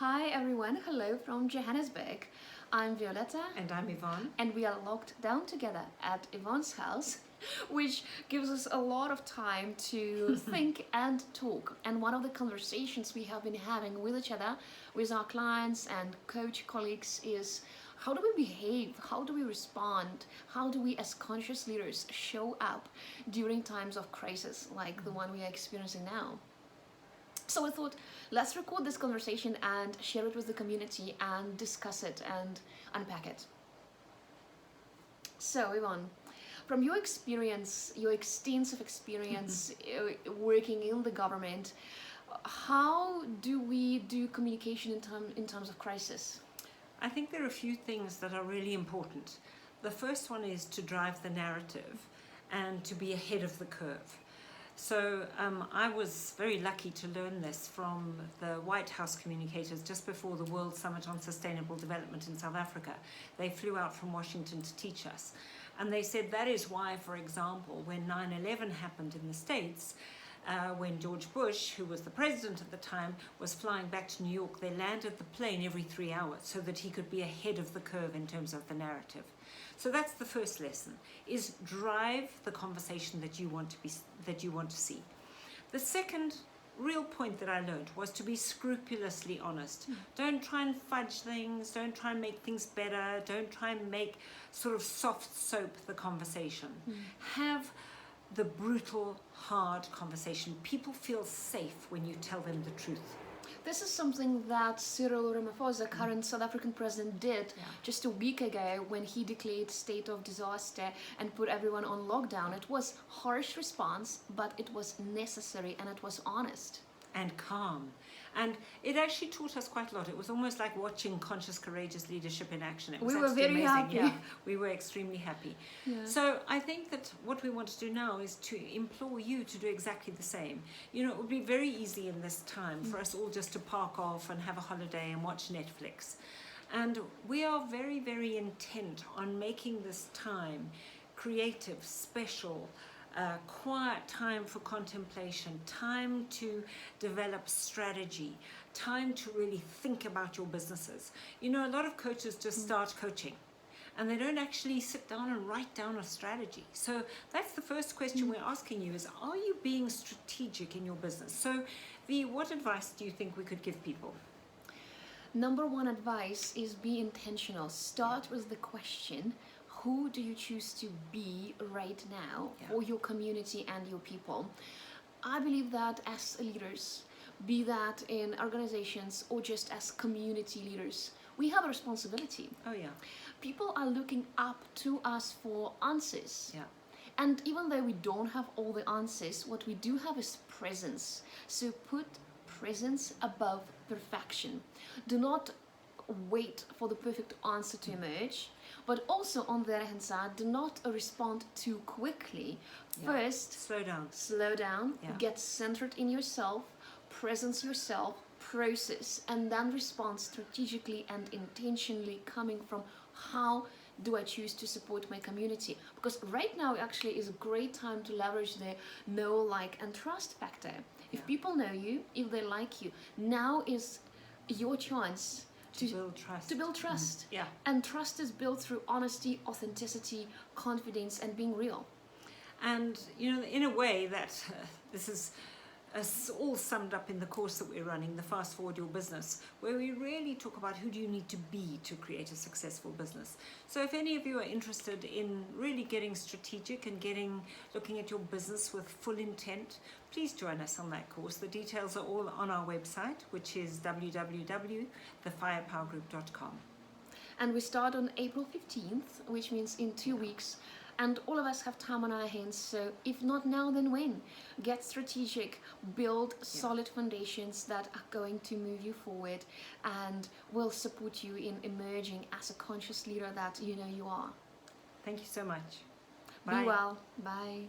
Hi everyone, hello from Johannesburg. I'm Violetta And I'm Yvonne. and we are locked down together at Yvonne's house, which gives us a lot of time to think and talk. And one of the conversations we have been having with each other, with our clients and coach colleagues is how do we behave? How do we respond? How do we as conscious leaders show up during times of crisis like the one we are experiencing now? So I thought, let's record this conversation and share it with the community and discuss it and unpack it. So Yvonne, from your experience, your extensive experience working in the government, how do we do communication in terms of crisis? I think there are a few things that are really important. The first one is to drive the narrative and to be ahead of the curve. So I was very lucky to learn this from the White House communicators just before the World Summit on Sustainable Development in South Africa. They flew out from Washington to teach us. And they said that is why, for example, when 9/11 happened in the States, when George Bush, who was the president at the time, was flying back to New York, they landed the plane every 3 hours so that he could be ahead of the curve in terms of the narrative. So that's the first lesson, is drive the conversation that you want to see. The second real point that I learned was to be scrupulously honest. Don't try and fudge things, don't try and make things better, don't try and make sort of soft soap the conversation. Have the brutal, hard conversation. People feel safe when you tell them the truth. This is something that Cyril Ramaphosa, current South African president, did just a week ago when he declared state of disaster and put everyone on lockdown. It was harsh response, but it was necessary and it was honest. And calm. And it actually taught us quite a lot. It was almost like watching conscious, courageous leadership in action. It was We were very amazing. happy. Yeah, we were extremely happy. Yeah. So I think that what we want to do now is to implore you to do exactly the same. You know, it would be very easy in this time for us all just to park off and have a holiday and watch Netflix. And we are very, very intent on making this time creative, special, quiet time for contemplation, time to develop strategy, time to really think about your businesses. You know, a lot of coaches just start coaching and they don't actually sit down and write down a strategy. So that's the first question we're asking you is, are you being strategic in your business? So V, what advice do you think we could give people? Number one advice is be intentional. Start with the question, who do you choose to be right now for your community and your people? I believe that as leaders, be that in organizations or just as community leaders, we have a responsibility. Oh yeah. People are looking up to us for answers. Yeah. And even though we don't have all the answers, what we do have is presence. So put presence above perfection. Do not wait for the perfect answer to emerge, but also on the other hand side, do not respond too quickly. First, slow down, get centered in yourself, presence yourself, process, and then respond strategically and intentionally, coming from how do I choose to support my community? Because right now actually is a great time to leverage the know, like, and trust factor. If people know you, if they like you, now is your chance to build trust. Yeah. And trust is built through honesty, authenticity, confidence, and being real. And, you know, in a way that this is all summed up in the course that we're running, the Fast Forward Your Business, where we really talk about who do you need to be to create a successful business. So if any of you are interested in really getting strategic and looking at your business with full intent, please join us on that course. The details are all on our website, which is www.thefirepowergroup.com. And we start on April 15th, which means in 2 weeks. And all of us have time on our hands, so if not now, then when? Get strategic, build solid foundations that are going to move you forward and will support you in emerging as a conscious leader that you know you are. Thank you so much. Bye. Be well. Bye.